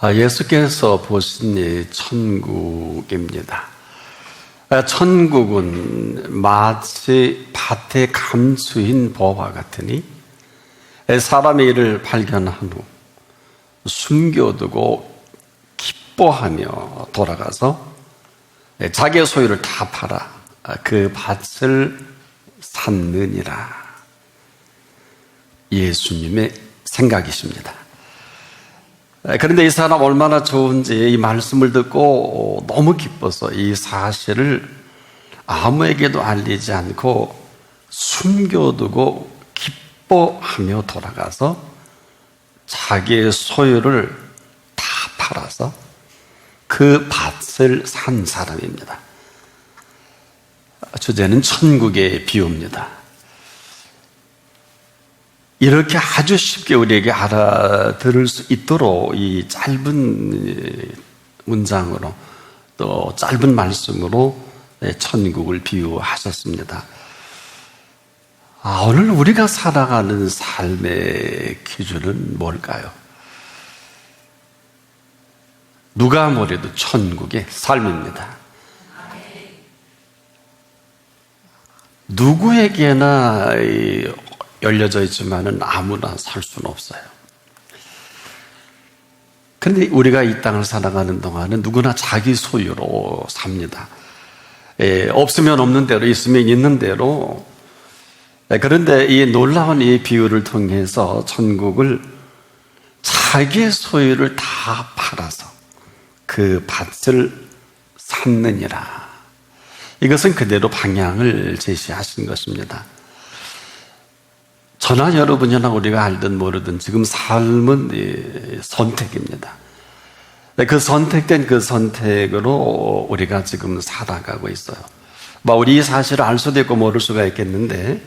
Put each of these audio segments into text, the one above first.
예수께서 보신 이 천국입니다. 천국은 마치 밭의 감추인 보화 같으니 사람의 일을 발견한 후 숨겨두고 기뻐하며 돌아가서 자기의 소유를 다 팔아 그 밭을 샀느니라. 예수님의 생각이십니다. 그런데 이 사람 얼마나 좋은지 이 말씀을 듣고 너무 기뻐서 이 사실을 아무에게도 알리지 않고 숨겨두고 기뻐하며 돌아가서 자기의 소유를 다 팔아서 그 밭을 산 사람입니다. 주제는 천국의 비유입니다. 이렇게 아주 쉽게 우리에게 알아들을 수 있도록 이 짧은 문장으로 또 짧은 말씀으로 천국을 비유하셨습니다. 오늘 우리가 살아가는 삶의 기준은 뭘까요? 누가 뭐래도 천국의 삶입니다. 누구에게나 열려져 있지만은 아무나 살 수는 없어요. 그런데 우리가 이 땅을 살아가는 동안은 누구나 자기 소유로 삽니다. 없으면 없는 대로, 있으면 있는 대로. 그런데 이 놀라운 이 비유를 통해서 천국을 자기의 소유를 다 팔아서 그 밭을 샀느니라. 이것은 그대로 방향을 제시하신 것입니다. 저나 여러분이나 우리가 알든 모르든 지금 삶은 선택입니다. 그 선택된 그 선택으로 우리가 지금 살아가고 있어요. 우리 이 사실을 알 수도 있고 모를 수가 있겠는데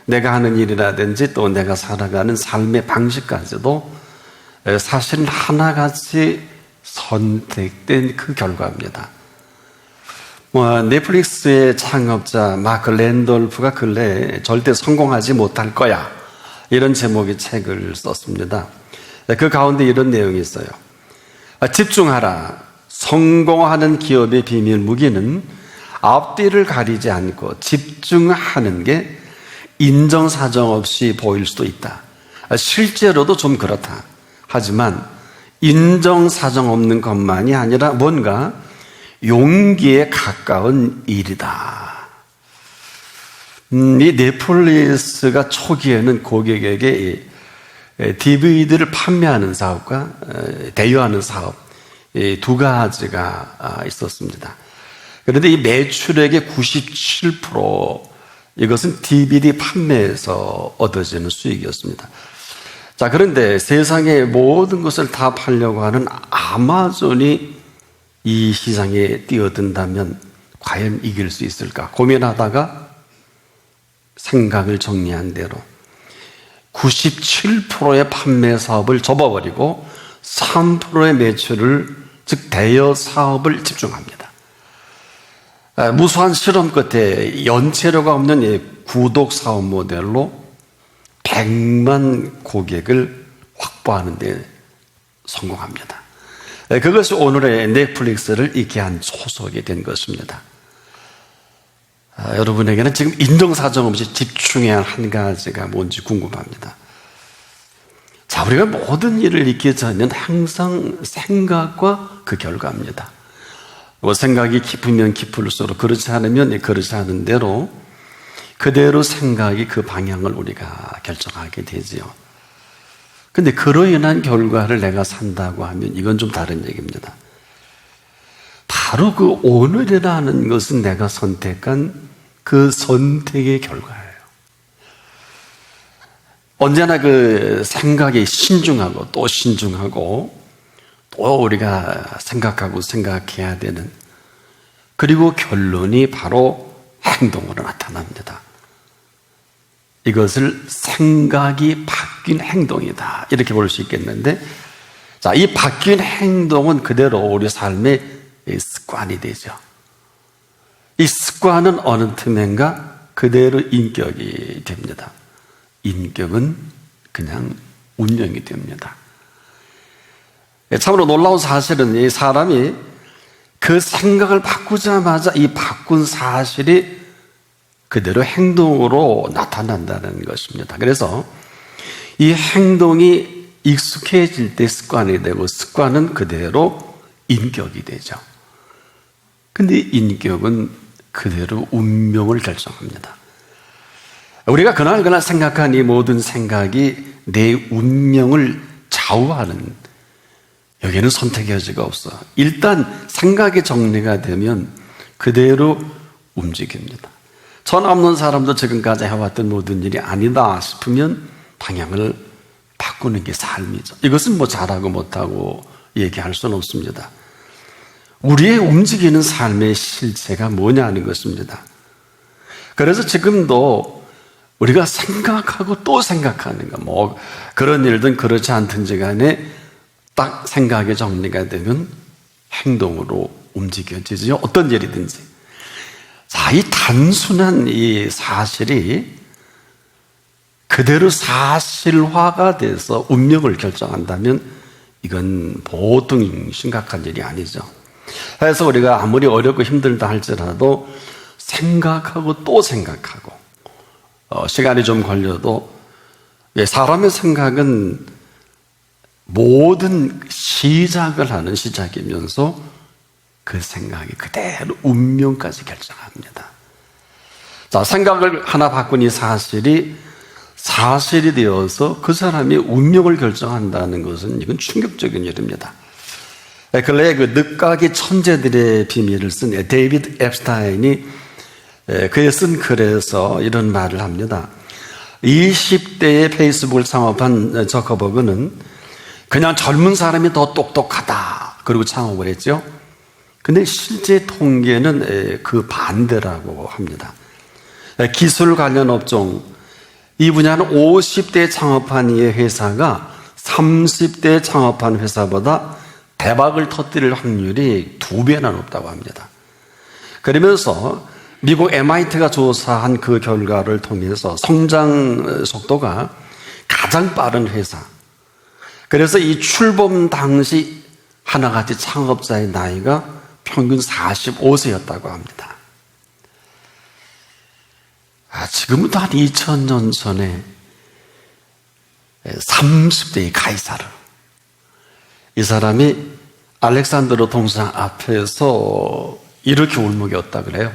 내가 하는 일이라든지 또 내가 살아가는 삶의 방식까지도 사실은 하나같이 선택된 그 결과입니다. 넷플릭스의 창업자 마크 랜돌프가 근래에 절대 성공하지 못할 거야, 이런 제목의 책을 썼습니다. 그 가운데 이런 내용이 있어요. 집중하라. 성공하는 기업의 비밀 무기는 앞뒤를 가리지 않고 집중하는 게 인정사정 없이 보일 수도 있다. 실제로도 좀 그렇다. 하지만 인정사정 없는 것만이 아니라 뭔가 용기에 가까운 일이다. 이 넷플릭스가 초기에는 고객에게 DVD를 판매하는 사업과 대여하는 사업, 두 가지가 있었습니다. 그런데 이 매출액의 97% 이것은 DVD 판매에서 얻어지는 수익이었습니다. 자, 그런데 세상의 모든 것을 다 팔려고 하는 아마존이 이 시장에 뛰어든다면 과연 이길 수 있을까 고민하다가 생각을 정리한 대로 97%의 판매 사업을 접어버리고 3%의 매출을, 즉 대여 사업을 집중합니다. 무수한 실험 끝에 연체료가 없는 구독 사업 모델로 100만 고객을 확보하는 데 성공합니다. 그것이 오늘의 넷플릭스를 있게 한 초석이 된 것입니다. 여러분에게는 지금 인정사정 없이 집중해야 할 한 가지가 뭔지 궁금합니다. 자, 우리가 모든 일을 있기 전에는 항상 생각과 그 결과입니다. 생각이 깊으면 깊을수록, 그렇지 않으면 그렇지 않은 대로 그대로 생각이 그 방향을 우리가 결정하게 되지요. 근데 그로 인한 결과를 내가 산다고 하면 이건 좀 다른 얘기입니다. 바로 그 오늘이라는 것은 내가 선택한 그 선택의 결과예요. 언제나 그 생각이 신중하고 또 신중하고 또 우리가 생각하고 생각해야 되는, 그리고 결론이 바로 행동으로 나타납니다. 이것을 생각이 바뀐 행동이다, 이렇게 볼 수 있겠는데, 자, 이 바뀐 행동은 그대로 우리 삶의 습관이 되죠. 이 습관은 어느 틈엔가 그대로 인격이 됩니다. 인격은 그냥 운명이 됩니다. 참으로 놀라운 사실은 이 사람이 그 생각을 바꾸자마자 이 바꾼 사실이 그대로 행동으로 나타난다는 것입니다. 그래서 이 행동이 익숙해질 때 습관이 되고 습관은 그대로 인격이 되죠. 근데 인격은 그대로 운명을 결정합니다. 우리가 그날 생각한 이 모든 생각이 내 운명을 좌우하는, 여기에는 선택의 여지가 없어. 일단 생각이 정리가 되면 그대로 움직입니다. 전 없는 사람도 지금까지 해왔던 모든 일이 아니다 싶으면 방향을 바꾸는 게 삶이죠. 이것은 뭐 잘하고 못하고 얘기할 수는 없습니다. 우리의 움직이는 삶의 실체가 뭐냐는 것입니다. 그래서 지금도 우리가 생각하고 또 생각하는 거, 뭐 그런 일든 그렇지 않든지 간에 딱 생각이 정리가 되면 행동으로 움직여지죠. 어떤 일이든지. 자, 이 단순한 이 사실이 그대로 사실화가 돼서 운명을 결정한다면 이건 보통 심각한 일이 아니죠. 그래서 우리가 아무리 어렵고 힘들다 할지라도 생각하고 또 생각하고, 시간이 좀 걸려도 사람의 생각은 모든 시작을 하는 시작이면서 그 생각이 그대로 운명까지 결정합니다. 자, 생각을 하나 바꾼 이 사실이 되어서 그 사람이 운명을 결정한다는 것은 이건 충격적인 일입니다. 근래에 그 늦가기 천재들의 비밀을 쓴 데이비드 앱스타인이 그에 쓴 글에서 이런 말을 합니다. 20대에 페이스북을 창업한 저커버그는 그냥 젊은 사람이 더 똑똑하다 그리고 창업을 했죠. 근데 실제 통계는 그 반대라고 합니다. 기술 관련 업종, 이 분야는 50대에 창업한 이 회사가 30대에 창업한 회사보다 대박을 터뜨릴 확률이 2배나 높다고 합니다. 그러면서 미국 MIT가 조사한 그 결과를 통해서 성장 속도가 가장 빠른 회사, 그래서 이 출범 당시 하나같이 창업자의 나이가 평균 45세였다고 합니다. 지금부터 한 2000년 전에 30대의 카이사르, 이 사람이 알렉산드로 동상 앞에서 이렇게 울먹였다 그래요.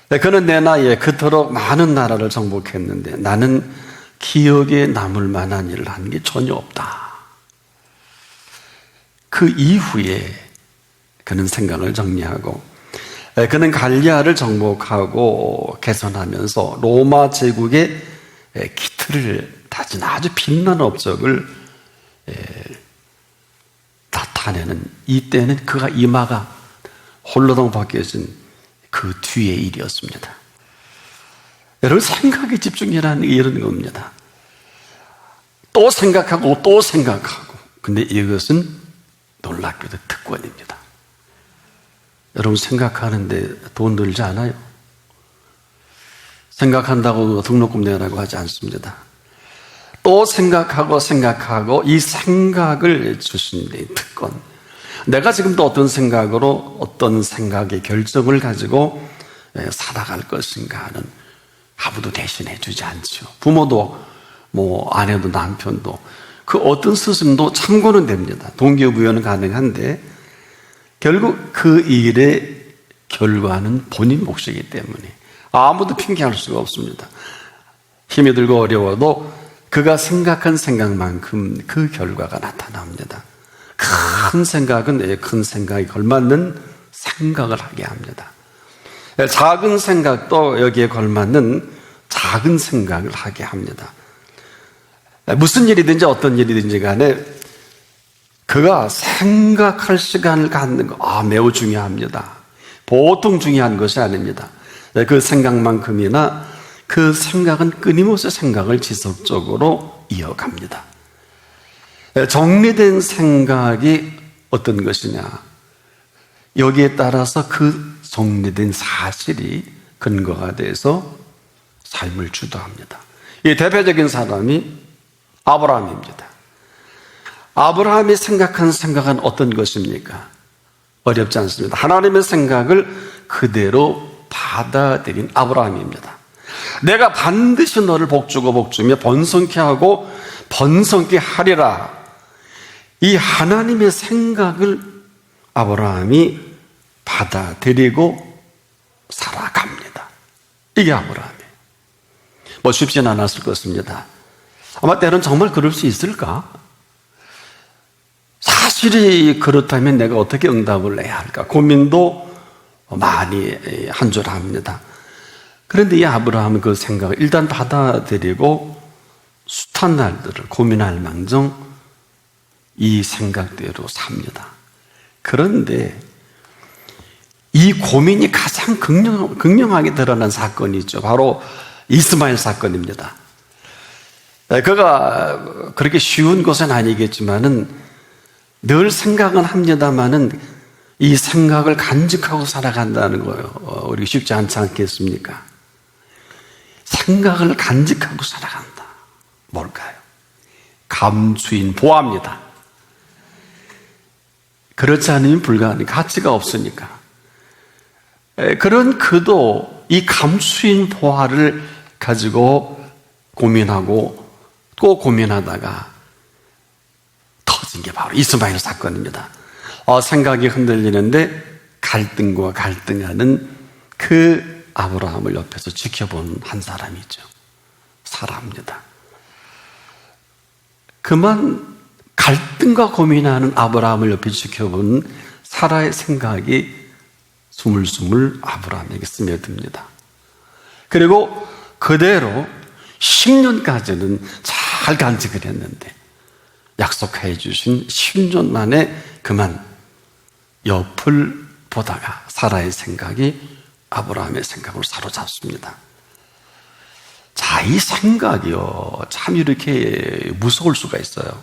그는 내 나이에 그토록 많은 나라를 정복했는데 나는 기억에 남을 만한 일을 한 게 전혀 없다. 그 이후에 그는 생각을 정리하고, 그는 갈리아를 정복하고 개선하면서 로마 제국의 기틀을 다진 아주 빛나는 업적을 나타내는, 이때는 그가 이마가 홀로덩 벗겨진 그 뒤의 일이었습니다. 여러분, 생각에 집중이라는 게 이런 겁니다. 또 생각하고 또 생각하고. 근데 이것은 놀랍게도 특권입니다. 여러분, 생각하는데 돈 들지 않아요? 생각한다고 등록금 내라고 하지 않습니다. 또 생각하고 이 생각을 주신 데 특권. 내가 지금도 어떤 생각으로 어떤 생각의 결정을 가지고 살아갈 것인가 하는, 아무도 대신해 주지 않죠. 부모도 뭐 아내도 남편도 그 어떤 스승도 참고는 됩니다. 동기부여는 가능한데 결국 그 일의 결과는 본인 몫이기 때문에 아무도 핑계할 수가 없습니다. 힘이 들고 어려워도 그가 생각한 생각만큼 그 결과가 나타납니다. 큰 생각은 큰 생각에 걸맞는 생각을 하게 합니다. 작은 생각도 여기에 걸맞는 작은 생각을 하게 합니다. 무슨 일이든지 어떤 일이든지 간에 그가 생각할 시간을 갖는 거, 매우 중요합니다. 보통 중요한 것이 아닙니다. 그 생각만큼이나 그 생각은 끊임없이 생각을 지속적으로 이어갑니다. 정리된 생각이 어떤 것이냐, 여기에 따라서 그 정리된 사실이 근거가 돼서 삶을 주도합니다. 이 대표적인 사람이 아브라함입니다. 아브라함이 생각한 생각은 어떤 것입니까? 어렵지 않습니다. 하나님의 생각을 그대로 받아들인 아브라함입니다. 내가 반드시 너를 복주고 복주며 번성케 하고 번성케 하리라. 이 하나님의 생각을 아브라함이 받아들이고 살아갑니다. 이게 아브라함이에요. 뭐 쉽지는 않았을 것입니다. 아마 때로는 정말 그럴 수 있을까? 사실이 그렇다면 내가 어떻게 응답을 해야 할까? 고민도 많이 한 줄 압니다. 그런데 이 아브라함은 그 생각을 일단 받아들이고 숱한 날들을 고민할 망정 이 생각대로 삽니다. 그런데 이 고민이 가장 극명하게 드러난 사건이 있죠. 바로 이스마엘 사건입니다. 그가 그렇게 쉬운 것은 아니겠지만은 늘 생각은 합니다만은 이 생각을 간직하고 살아간다는 거예요. 우리 쉽지 않지 않겠습니까? 생각을 간직하고 살아간다. 뭘까요? 감추인 보화입니다. 그렇지 않으면 불가능해. 가치가 없으니까. 그런 그도 이 감추인 보화를 가지고 고민하고 또 고민하다가 터진 게 바로 이스마엘 사건입니다. 생각이 흔들리는데 갈등과 갈등하는 그 아브라함을 옆에서 지켜본 한 사람이죠. 사라입니다. 그만 갈등과 고민하는 아브라함을 옆에 지켜본 사라의 생각이 스물스물 아브라함에게 스며듭니다. 그리고 그대로 10년까지는 잘 간직을 했는데 약속해 주신 10년 만에 그만 옆을 보다가 사라의 생각이 아브라함의 생각으로 사로잡습니다. 자, 이 생각이요, 참 이렇게 무서울 수가 있어요.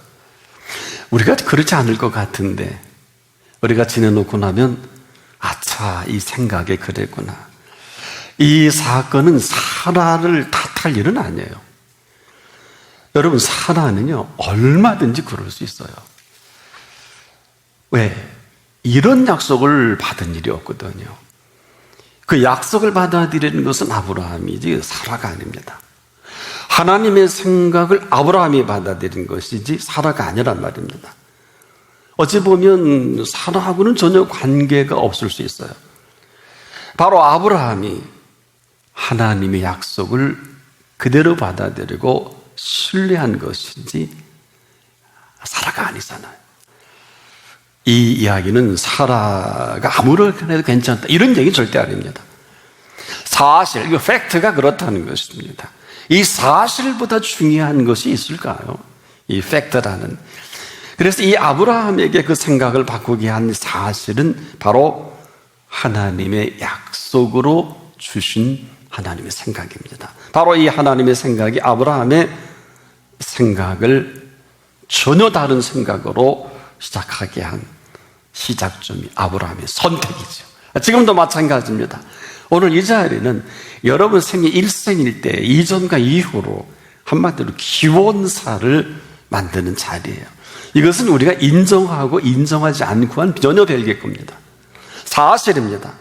우리가 그렇지 않을 것 같은데 우리가 지내놓고 나면 아차, 이 생각에 그랬구나. 이 사건은 사라를 탓할 일은 아니에요. 여러분, 사라는요 얼마든지 그럴 수 있어요. 왜? 이런 약속을 받은 일이 없거든요. 그 약속을 받아들이는 것은 아브라함이지 사라가 아닙니다. 하나님의 생각을 아브라함이 받아들인 것이지 사라가 아니란 말입니다. 어찌 보면 사라하고는 전혀 관계가 없을 수 있어요. 바로 아브라함이 하나님의 약속을 그대로 받아들이고 신뢰한 것이지 사라가 아니잖아요. 이 이야기는 사라가 아무렇게나 해도 괜찮다 이런 얘기는 절대 아닙니다. 사실, 이 팩트가 그렇다는 것입니다. 이 사실보다 중요한 것이 있을까요? 이 팩트라는. 그래서 이 아브라함에게 그 생각을 바꾸게 한 사실은 바로 하나님의 약속으로 주신 하나님의 생각입니다. 바로 이 하나님의 생각이 아브라함의 생각을 전혀 다른 생각으로 시작하게 한 시작점이 아브라함의 선택이죠. 지금도 마찬가지입니다. 오늘 이 자리는 여러분 생애 일생일 때 이전과 이후로 한마디로 기원사를 만드는 자리예요. 이것은 우리가 인정하고 인정하지 않고 한 전혀 별개의 겁니다. 사실입니다.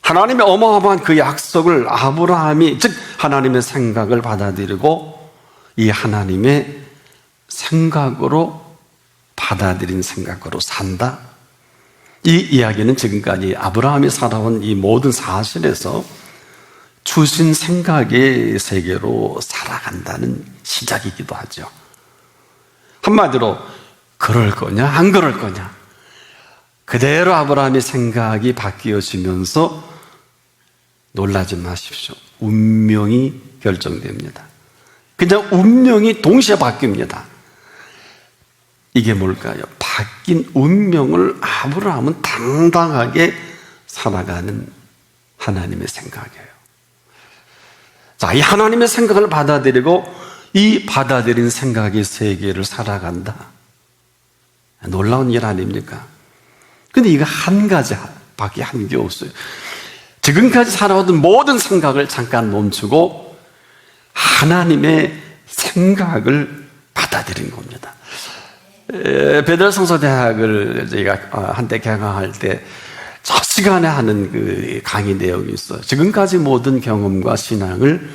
하나님의 어마어마한 그 약속을 아브라함이, 즉 하나님의 생각을 받아들이고 이 하나님의 생각으로 받아들인 생각으로 산다. 이 이야기는 지금까지 아브라함이 살아온 이 모든 사실에서 주신 생각의 세계로 살아간다는 시작이기도 하죠. 한마디로 그럴 거냐 안 그럴 거냐, 그대로 아브라함의 생각이 바뀌어지면서 놀라지 마십시오. 운명이 결정됩니다. 그냥 운명이 동시에 바뀝니다. 이게 뭘까요? 바뀐 운명을 아브라함은 당당하게 살아가는 하나님의 생각이에요. 자, 이 하나님의 생각을 받아들이고 이 받아들인 생각의 세계를 살아간다. 놀라운 일 아닙니까? 근데 이거 한 가지 밖에 한 게 없어요. 지금까지 살아오던 모든 생각을 잠깐 멈추고 하나님의 생각을 받아들인 겁니다. 베델성서대학을 저희가 한때 개강할 때 첫 시간에 하는 그 강의 내용이 있어요. 지금까지 모든 경험과 신앙을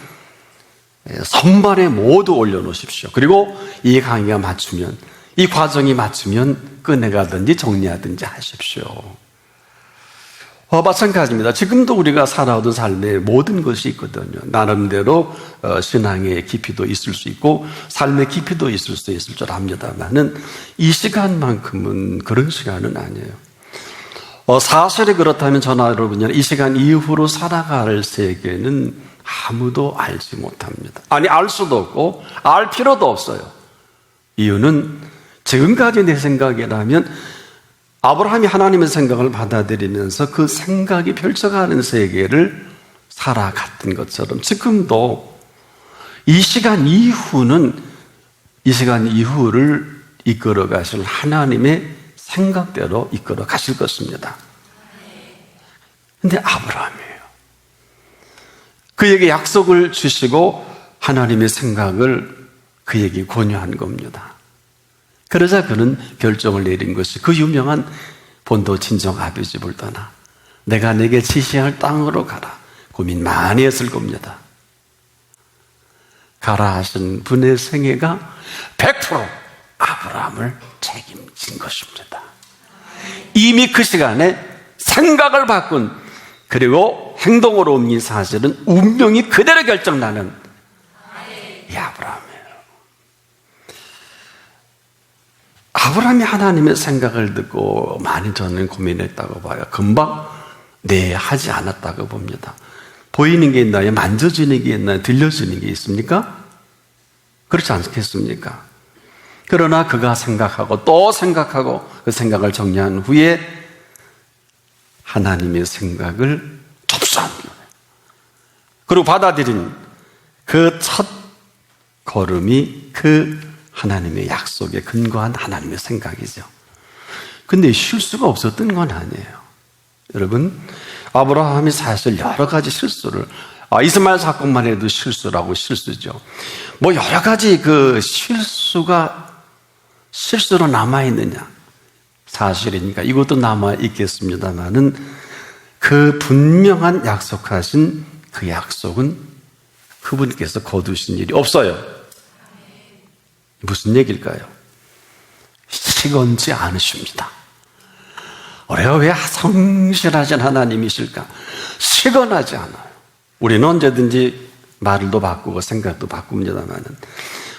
선반에 모두 올려놓으십시오. 그리고 이 강의가 맞추면, 이 과정이 맞추면 꺼내가든지 정리하든지 하십시오. 마찬가지입니다. 지금도 우리가 살아오던 삶에 모든 것이 있거든요. 나름대로 신앙의 깊이도 있을 수 있고 삶의 깊이도 있을 수 있을 줄 압니다만은 이 시간만큼은 그런 시간은 아니에요. 사실이 그렇다면 저나 여러분이 이 시간 이후로 살아갈 세계는 아무도 알지 못합니다. 아니, 알 수도 없고 알 필요도 없어요. 이유는 지금까지 내 생각이라면 아브라함이 하나님의 생각을 받아들이면서 그 생각이 펼쳐가는 세계를 살아갔던 것처럼 지금도 이 시간 이후는 이 시간 이후를 이끌어 가실 하나님의 생각대로 이끌어 가실 것입니다. 근데 아브라함이에요. 그에게 약속을 주시고 하나님의 생각을 그에게 권유한 겁니다. 그러자 그는 결정을 내린 것이 그 유명한 본도 친정 아비 집을 떠나 내가 내게 지시할 땅으로 가라. 고민 많이 했을 겁니다. 가라 하신 분의 생애가 100% 아브라함을 책임진 것입니다. 이미 그 시간에 생각을 바꾼 그리고 행동으로 옮긴 사실은 운명이 그대로 결정나는 이 아브라함이에요. 아브라함이 하나님의 생각을 듣고 많이 저는 고민했다고 봐요. 금방 네 하지 않았다고 봅니다. 보이는 게 있나요? 만져지는 게 있나요? 들려지는 게 있습니까? 그렇지 않겠습니까? 그러나 그가 생각하고 또 생각하고 그 생각을 정리한 후에 하나님의 생각을 접수한 거예요. 그리고 받아들인 그 첫 걸음이 그 하나님의 약속에 근거한 하나님의 생각이죠. 근데 실수가 없었던 건 아니에요. 여러분, 아브라함이 사실 여러 가지 실수를, 이스마엘 사건만 해도 실수라고 실수죠. 뭐 여러 가지 그 실수로 남아있느냐? 사실이니까 이것도 남아있겠습니다만은 그 분명한 약속하신 그 약속은 그분께서 거두신 일이 없어요. 무슨 얘기일까요? 시건지 않으십니다. 우리가 왜 성실하신 하나님이실까? 시건하지 않아요. 우리는 언제든지 말도 바꾸고 생각도 바꿉니다만은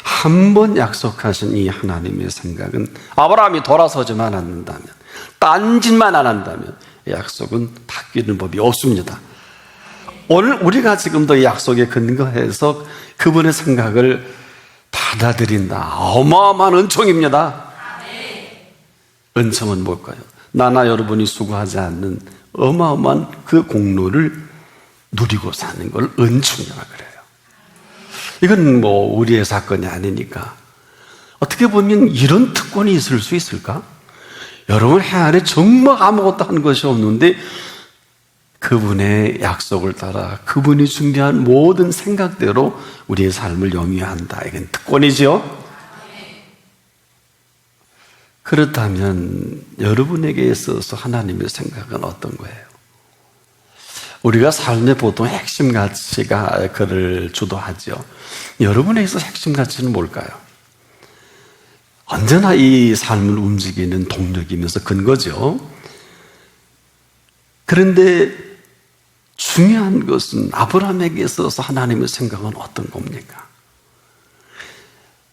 한 번 약속하신 이 하나님의 생각은 아브라함이 돌아서지만 않는다면, 딴짓만 안 한다면 이 약속은 바뀌는 법이 없습니다. 오늘 우리가 지금도 이 약속에 근거해서 그분의 생각을 받아들인다. 어마어마한 은총입니다. 은총은 뭘까요? 나나 여러분이 수고하지 않는 어마어마한 그 공로를 누리고 사는 걸 은총이라고 그래요. 이건 뭐 우리의 사건이 아니니까. 어떻게 보면 이런 특권이 있을 수 있을까? 여러분 해 안에 정말 아무것도 한 것이 없는데 그분의 약속을 따라 그분이 준비한 모든 생각대로 우리의 삶을 영위한다. 이건 특권이죠. 그렇다면 여러분에게 있어서 하나님의 생각은 어떤 거예요? 우리가 삶의 보통 핵심 가치가 그를 주도하죠. 여러분에 있어서 핵심 가치는 뭘까요? 언제나 이 삶을 움직이는 동력이면서 근거죠. 그런데 중요한 것은 아브라함에게 있어서 하나님의 생각은 어떤 겁니까?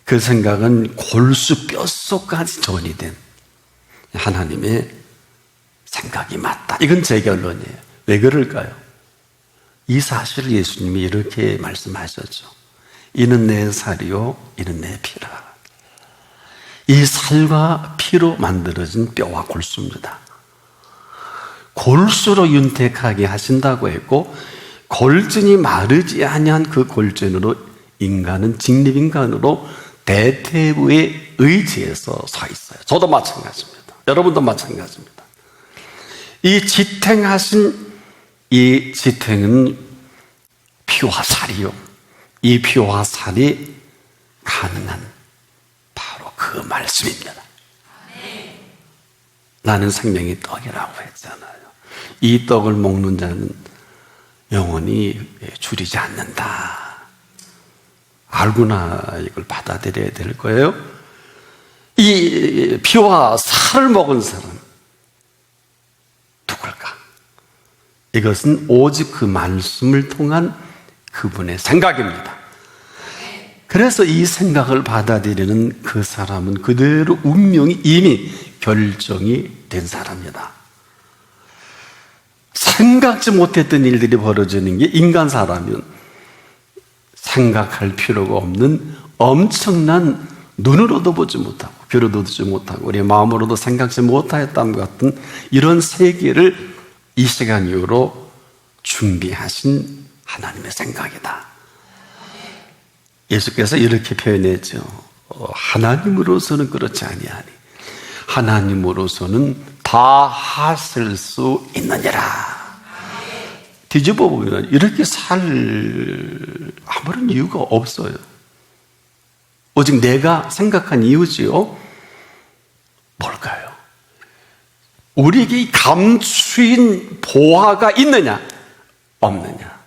그 생각은 골수 뼛속까지 전이된 하나님의 생각이 맞다. 이건 제 결론이에요. 왜 그럴까요? 이 사실을 예수님이 이렇게 말씀하셨죠. 이는 내 살이요, 이는 내 피라. 이 살과 피로 만들어진 뼈와 골수입니다. 골수로 윤택하게 하신다고 했고 골전이 마르지 아니한 그 골전으로 인간은 직립인간으로 대퇴부의 의지에서 서 있어요. 저도 마찬가지입니다. 여러분도 마찬가지입니다. 이 지탱하신 이 지탱은 피와 살이요. 이 피와 살이 가능한 바로 그 말씀입니다. 나는 생명의 떡이라고 했잖아요. 이 떡을 먹는 자는 영원히 줄이지 않는다. 알구나. 이걸 받아들여야 될 거예요. 이 피와 살을 먹은 사람 누굴까? 이것은 오직 그 말씀을 통한 그분의 생각입니다. 그래서 이 생각을 받아들이는 그 사람은 그대로 운명이 이미 결정이 된 사람이다. 생각지 못했던 일들이 벌어지는 게 인간 사람은 생각할 필요가 없는 엄청난 눈으로도 보지 못하고 귀로도 듣지 못하고 우리 마음으로도 생각지 못하였던 것 같은 이런 세계를 이 시간 이후로 준비하신 하나님의 생각이다. 예수께서 이렇게 표현했죠. 하나님으로서는 그렇지 아니하니 하나님으로서는 다 하실 수 있느니라. 뒤집어 보면 이렇게 살 아무런 이유가 없어요. 오직 내가 생각한 이유지요. 뭘까요? 우리에게 감추인 보화가 있느냐 없느냐,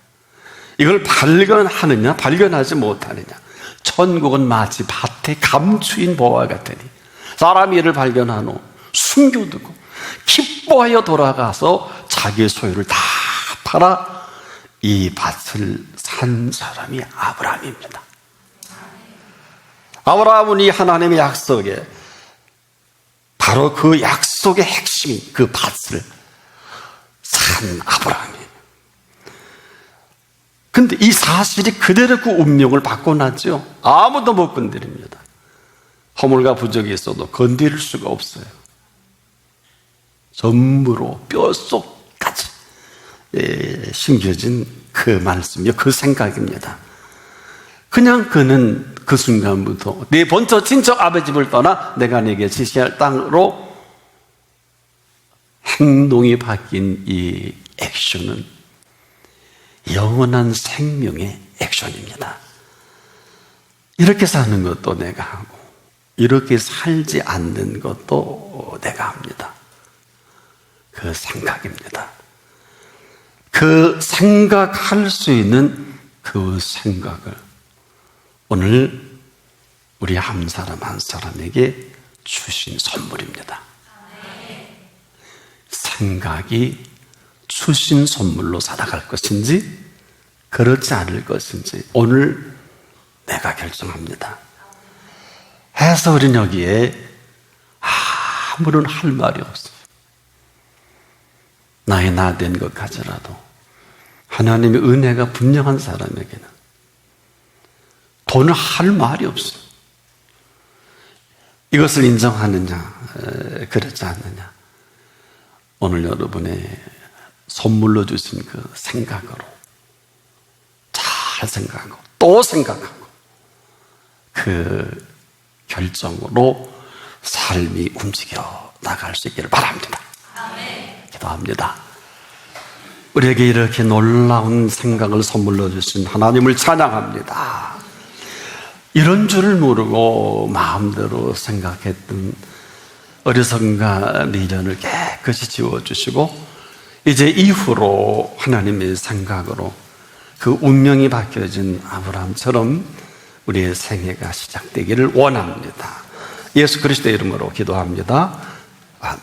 이걸 발견하느냐 발견하지 못하느냐. 천국은 마치 밭에 감추인 보화 같으니 사람이 이를 발견한 후 숨겨두고 기뻐하여 돌아가서 자기의 소유를 다 팔아 이 밭을 산 사람이 아브라함입니다. 아브라함은 이 하나님의 약속에 바로 그 약속의 핵심인 그 밭을 산 아브라함이에요. 근데 이 사실이 그대로 그 운명을 바꿔놨죠. 아무도 못 건드립니다. 허물과 부족이 있어도 건드릴 수가 없어요. 전부로 뼛속까지 심겨진 그 말씀이요, 그 생각입니다. 그냥 그는 그 순간부터 내 본처 친척 아버지 집을 떠나 내가 내게 지시할 땅으로 행동이 바뀐 이 액션은 영원한 생명의 액션입니다. 이렇게 사는 것도 내가 하고 이렇게 살지 않는 것도 내가 합니다. 그 생각입니다. 그 생각할 수 있는 그 생각을 오늘 우리 한 사람 한 사람에게 주신 선물입니다. 생각이 주신 선물로 살아갈 것인지 그렇지 않을 것인지 오늘 내가 결정합니다. 해서 우리는 여기에 아무런 할 말이 없어요. 나의 나 된 것 가지라도 하나님의 은혜가 분명한 사람에게는 돈을 할 말이 없어요. 이것을 인정하느냐 그렇지 않느냐, 오늘 여러분의 선물로 주신 그 생각으로 잘 생각하고 또 생각하고 그 결정으로 삶이 움직여 나갈 수 있기를 바랍니다. 기도합니다. 우리에게 이렇게 놀라운 생각을 선물로 주신 하나님을 찬양합니다. 이런 줄을 모르고 마음대로 생각했던 어리석음과 미련을 깨끗이 지워주시고 이제 이후로 하나님의 생각으로 그 운명이 바뀌어진 아브라함처럼 우리의 생애가 시작되기를 원합니다. 예수 그리스도의 이름으로 기도합니다. 아멘.